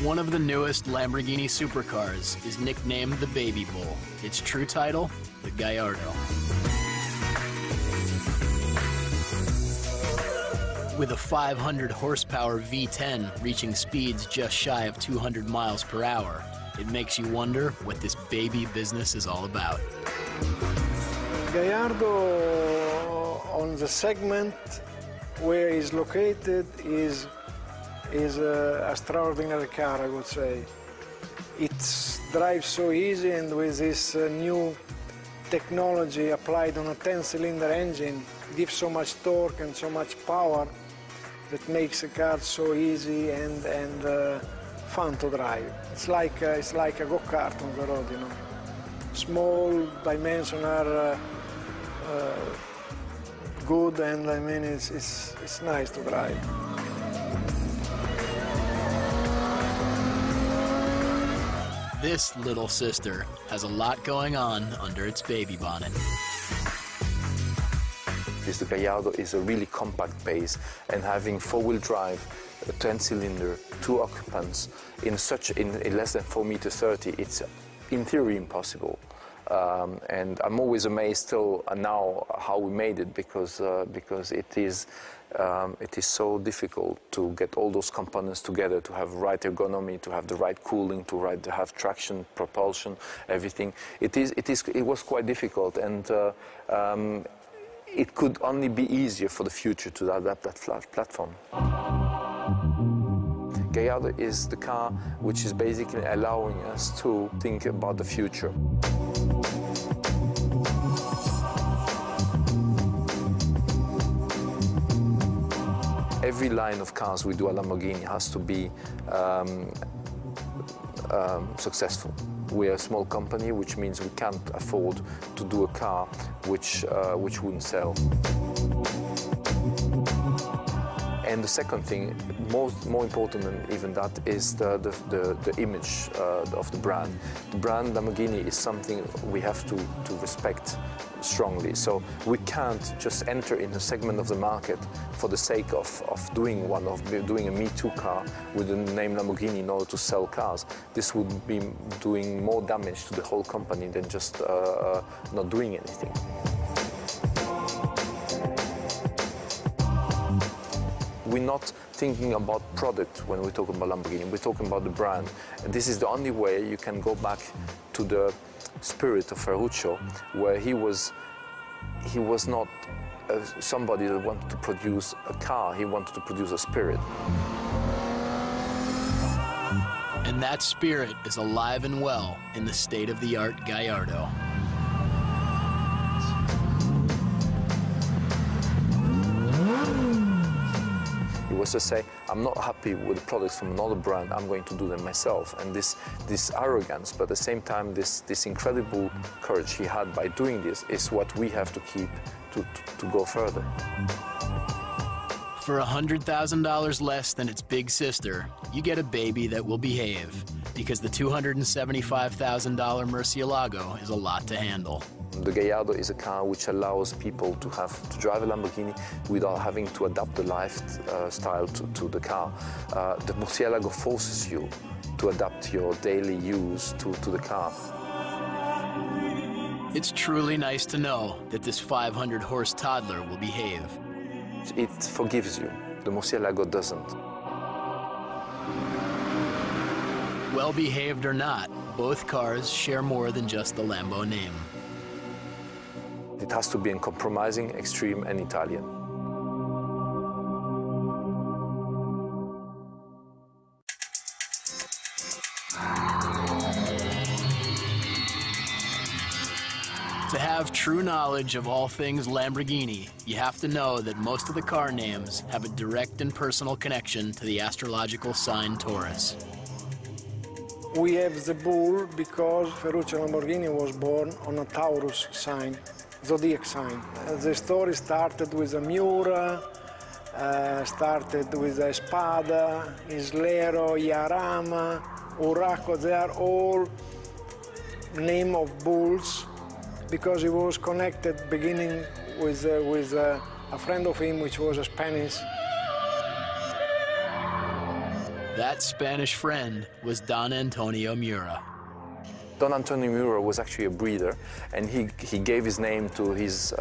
One of the newest Lamborghini supercars is nicknamed the Baby Bull. Its true title, the Gallardo. With a 500 horsepower V10 reaching speeds just shy of 200 miles per hour, it makes you wonder what this baby business is all about. Gallardo, on the segment where it's located, is an extraordinary car, I would say. It drives so easy, and with this new technology applied on a 10-cylinder engine, gives so much torque and so much power that makes the car so easy and fun to drive. It's like a go-kart on the road, you know. Small dimensions are good, and I mean it's nice to drive. This little sister has a lot going on under its baby bonnet. The Gallardo is a really compact base, and having four-wheel drive, a 10-cylinder, 2 occupants in less than 4.30 meters, it's in theory impossible. And I'm always amazed still now how we made it, because it is so difficult to get all those components together, to have right ergonomy, to have the right cooling, to have traction, propulsion, everything. It was quite difficult, and it could only be easier for the future to adapt that flat platform. Gallardo is the car which is basically allowing us to think about the future. Every line of cars we do at Lamborghini has to be successful. We're a small company, which means we can't afford to do a car which wouldn't sell. And the second thing, more important than even that, is the image of the brand. The brand Lamborghini is something we have to respect strongly. So we can't just enter in a segment of the market for the sake of doing a Me Too car with the name Lamborghini in order to sell cars. This would be doing more damage to the whole company than just not doing anything. We're not thinking about product when we talk about Lamborghini, we're talking about the brand. And this is the only way you can go back to the spirit of Ferruccio, where he was not somebody that wanted to produce a car, he wanted to produce a spirit. And that spirit is alive and well in the state-of-the-art Gallardo. He was to say, I'm not happy with the products from another brand, I'm going to do them myself. And this arrogance, but at the same time this incredible courage he had by doing this, is what we have to keep to go further. For $100,000 less than its big sister, you get a baby that will behave, because the $275,000 Murcielago is a lot to handle. The Gallardo is a car which allows people to drive a Lamborghini without having to adapt the lifestyle to the car. The Murcielago forces you to adapt your daily use to the car. It's truly nice to know that this 500-horse toddler will behave. It forgives you. The Murcielago doesn't. Well-behaved or not, both cars share more than just the Lambo name. It has to be uncompromising, extreme, and Italian. To have true knowledge of all things Lamborghini, you have to know that most of the car names have a direct and personal connection to the astrological sign Taurus. We have the bull because Ferruccio Lamborghini was born on a Taurus sign, zodiac sign. The story started with a Miura, started with a Spada, Islero, Yarama, Urraco. They are all names of bulls because he was connected beginning with a friend of him, which was a Spanish. That Spanish friend was Don Antonio Mura. Don Antonio Mura was actually a breeder, and he gave his name to his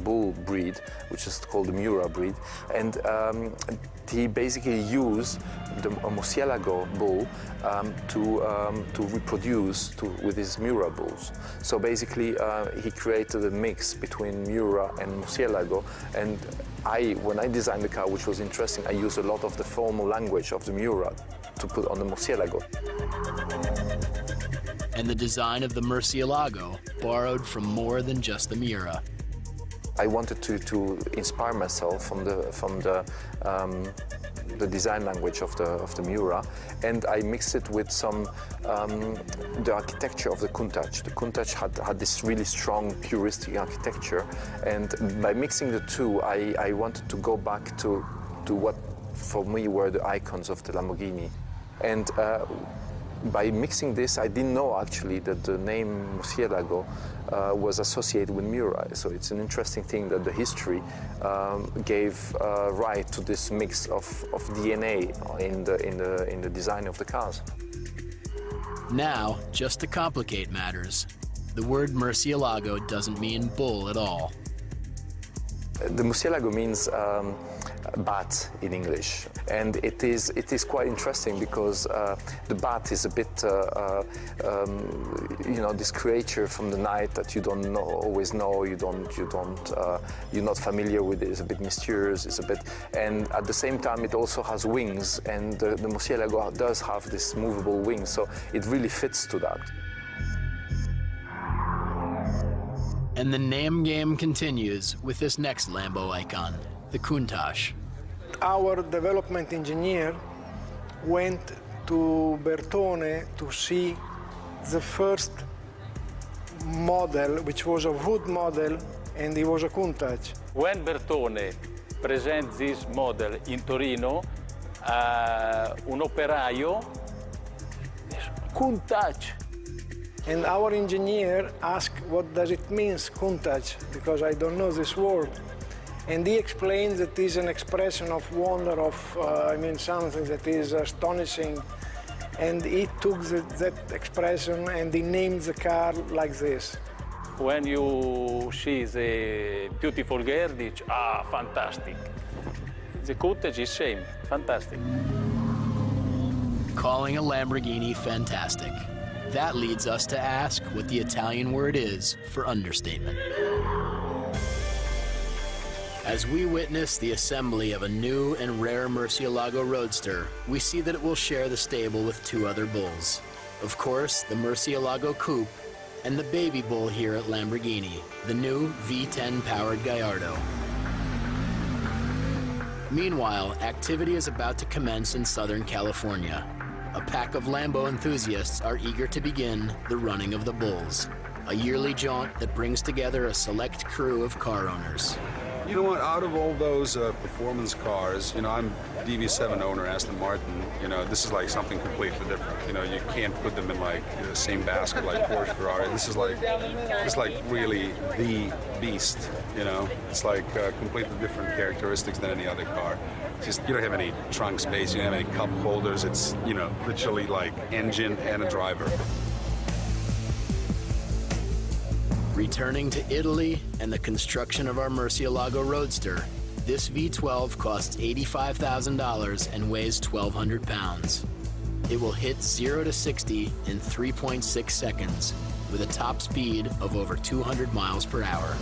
bull breed, which is called the Mura breed. And he basically used the Murcielago bull to reproduce with his Mura bulls. So basically, he created a mix between Mura and Murcielago. And when I designed the car, which was interesting, I used a lot of the formal language of the Mura to put on the Murcielago. And the design of the Murcielago borrowed from more than just the Mura. I wanted to inspire myself from the design language of the Mura, and I mixed it with some the architecture of the Countach. The Countach had this really strong, puristic architecture, and by mixing the two, I wanted to go back to what for me were the icons of the Lamborghini, and. By mixing this, I didn't know actually that the name Murcielago was associated with Mura. So it's an interesting thing that the history gave right to this mix of DNA in the design of the cars. Now, just to complicate matters, the word Murcielago doesn't mean bull at all. The Murcielago means bat in English, and it is quite interesting because the bat is a bit this creature from the night that you don't always know, you're not familiar with it. It's a bit mysterious, it's a bit, and at the same time it also has wings, and the Murcielago does have this movable wing, so it really fits to that. And the name game continues with this next Lambo icon, the Countach. Our development engineer went to Bertone to see the first model, which was a wood model, and it was a Countach. When Bertone presents this model in Torino, un operaio, Countach. And our engineer asked, what does it mean, Countach? Because I don't know this word. And he explained that it is an expression of wonder, of something that is astonishing. And he took that expression and he named the car like this. When you see the beautiful girl, fantastic. The Countach is same, fantastic. Calling a Lamborghini fantastic. That leads us to ask what the Italian word is for understatement. As we witness the assembly of a new and rare Murcielago Roadster, we see that it will share the stable with two other bulls. Of course, the Murcielago Coupe and the baby bull here at Lamborghini, the new V10-powered Gallardo. Meanwhile, activity is about to commence in Southern California. A pack of Lambo enthusiasts are eager to begin the running of the bulls, a yearly jaunt that brings together a select crew of car owners. You know what, out of all those performance cars, I'm DB7 owner, Aston Martin, this is like something completely different. You can't put them in like the same basket like Porsche, Ferrari. This is like really the beast, It's like completely different characteristics than any other car. Just, you don't have any trunk space, you don't have any cup holders. It's, literally like engine and a driver. Returning to Italy and the construction of our Murcielago Roadster, this V12 costs $85,000 and weighs 1,200 pounds. It will hit 0 to 60 in 3.6 seconds with a top speed of over 200 miles per hour.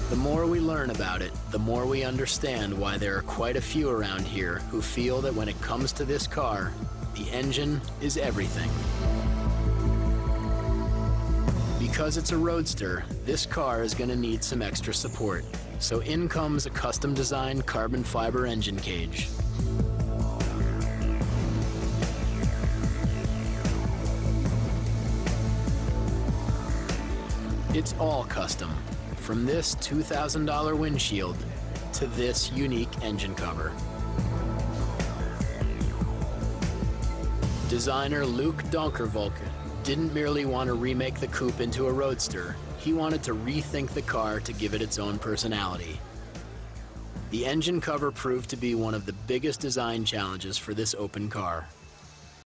The more we learn about it, the more we understand why there are quite a few around here who feel that when it comes to this car, the engine is everything. Because it's a roadster, this car is going to need some extra support. So in comes a custom-designed carbon fiber engine cage. It's all custom. From this $2,000 windshield to this unique engine cover. Designer Luc Donkervolke didn't merely want to remake the coupe into a roadster, he wanted to rethink the car to give it its own personality. The engine cover proved to be one of the biggest design challenges for this open car.